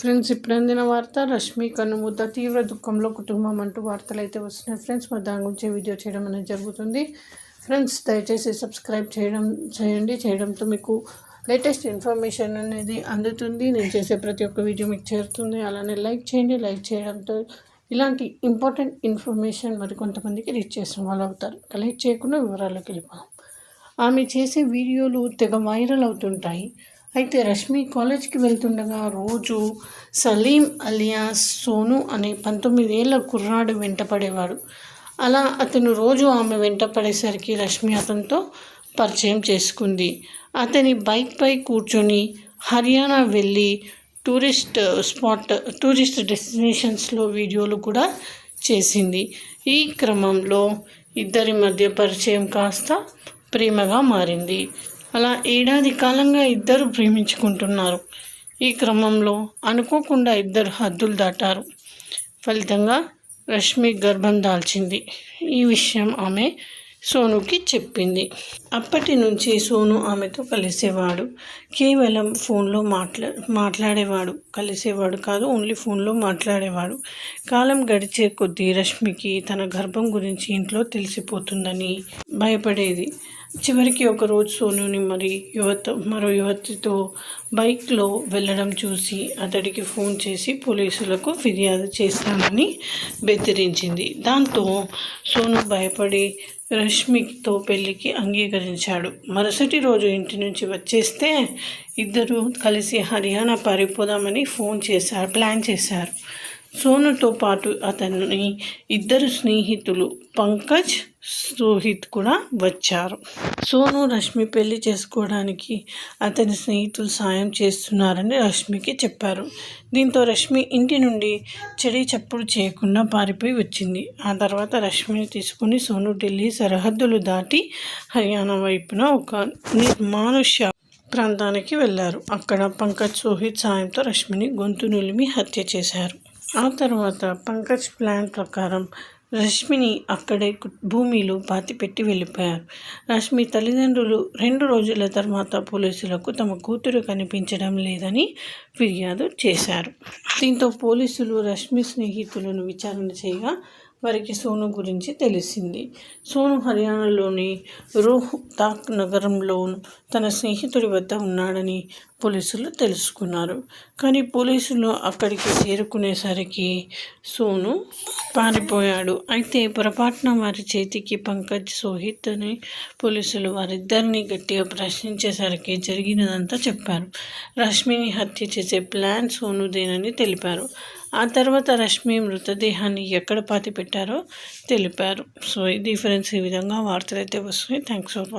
Friends, ఇప్పుడు అందిన వార్త రష్మి కన్నుమూత, తీవ్ర దుఃఖంలో కుటుంబం అంటూ వార్తలు అయితే వస్తున్నాయి. ఫ్రెండ్స్, మరి దాని గురించి వీడియో చేయడం అనేది జరుగుతుంది. ఫ్రెండ్స్, దయచేసి సబ్స్క్రైబ్ చేయడంతో మీకు లేటెస్ట్ ఇన్ఫర్మేషన్ అనేది అందుతుంది. నేను చేసే ప్రతి ఒక్క వీడియో మీకు చేరుతుంది. అలానే లైక్ చేయడంతో ఇలాంటి ఇంపార్టెంట్ ఇన్ఫర్మేషన్ మరి కొంతమందికి రీచ్ చేసిన వాళ్ళు అవుతారు. లైక్ చేయకుండా వివరాల్లోకి వెళ్ళిపోతాం. ఆమె చేసే వీడియోలు తెగ వైరల్ అవుతుంటాయి. అయితే రష్మి కాలేజ్కి వెళ్తుండగా రోజు సలీం అలియాస్ సోను అనే 19 ఏళ్ల కుర్రాడు వెంటపడేవాడు. అలా అతను రోజు ఆమె వెంటపడేసరికి రష్మి అతనితో పరిచయం చేసుకుంది. అతని బైక్పై కూర్చొని హర్యానా వెళ్ళి టూరిస్ట్ డెస్టినేషన్స్లో వీడియోలు కూడా చేసింది. ఈ క్రమంలో ఇద్దరి మధ్య పరిచయం కాస్త ప్రేమగా మారింది. అలా ఏడాది కాలంగా ఇద్దరు ప్రేమించుకుంటున్నారు. ఈ క్రమంలో అనుకోకుండా ఇద్దరు హద్దులు దాటారు. ఫలితంగా రష్మి గర్భం దాల్చింది. ఈ విషయం ఆమె సోనుకి చెప్పింది. అప్పటి నుంచి సోను ఆమెతో కలిసేవాడు. కేవలం ఫోన్లో మాట్లాడేవాడు. కలిసేవాడు కాదు, ఓన్లీ ఫోన్లో మాట్లాడేవాడు. కాలం గడిచే కొద్దీ రష్మికి తన గర్భం గురించి ఇంట్లో తెలిసిపోతుందని భయపడేది. చివరికి ఒకరోజు సోనుని మరో యువతితో బైక్లో వెళ్ళడం చూసి అతడికి ఫోన్ చేసి పోలీసులకు ఫిర్యాదు చేస్తానని బెదిరించింది. దాంతో సోను భయపడి రష్మితో పెళ్లికి అంగీకరించాడు. మరుసటి రోజు ఇంటి నుంచి వచ్చేస్తే ఇద్దరు కలిసి హర్యానా పారిపోదామని ప్లాన్ చేశారు. సోనుతో పాటు అతని ఇద్దరు స్నేహితులు పంకజ్, రోహిత్ కూడా వచ్చారు. సోను రష్మి పెళ్లి చేసుకోవడానికి అతని స్నేహితులు సాయం చేస్తున్నారని రష్మికి చెప్పారు. దీంతో రష్మి ఇంటి నుండి చెడి చప్పుడు చేయకుండా పారిపోయి వచ్చింది. ఆ తర్వాత రష్మిని తీసుకుని సోను ఢిల్లీ సరిహద్దులు దాటి హర్యానా వైపున ఒక నిర్మానుష్య ప్రాంతానికి వెళ్లారు. అక్కడ పంకజ్, రోహిత్ సాయంతో రష్మిని గొంతు నులిమి హత్య చేశారు. ఆ తర్వాత పంకజ్ ప్లాన్ ప్రకారం రష్మిని అక్కడే భూమిలో పాతిపెట్టి వెళ్ళిపోయారు. రష్మి తల్లిదండ్రులు 2 రోజుల తర్వాత పోలీసులకు తమ కూతురు కనిపించడం లేదని ఫిర్యాదు చేశారు. దీంతో పోలీసులు రష్మి స్నేహితులను విచారణ చేయగా వారికి సోను గురించి తెలిసింది. సోను హర్యానాలోని రోహ్తాక్ నగరంలో తన స్నేహితుడి వద్ద ఉన్నాడని పోలీసులు తెలుసుకున్నారు. కానీ పోలీసులు అక్కడికి చేరుకునేసరికి సోను పారిపోయాడు. అయితే పొరపాటున వారి చేతికి పంకజ్, రోహిత్ అని పోలీసులు వారిద్దరిని గట్టిగా ప్రశ్నించేసరికి జరిగినదంతా చెప్పారు. రష్మిని హత్య చేసే ప్లాన్ సోనుదేనని తెలిపారు. ఆ తర్వాత రష్మి మృతదేహాన్ని ఎక్కడ పాతిపెట్టారో తెలిపారు. సో ఇది ఫ్రెండ్స్, ఈ విధంగా వార్తలు అయితే వస్తున్నాయి. Thanks for watching.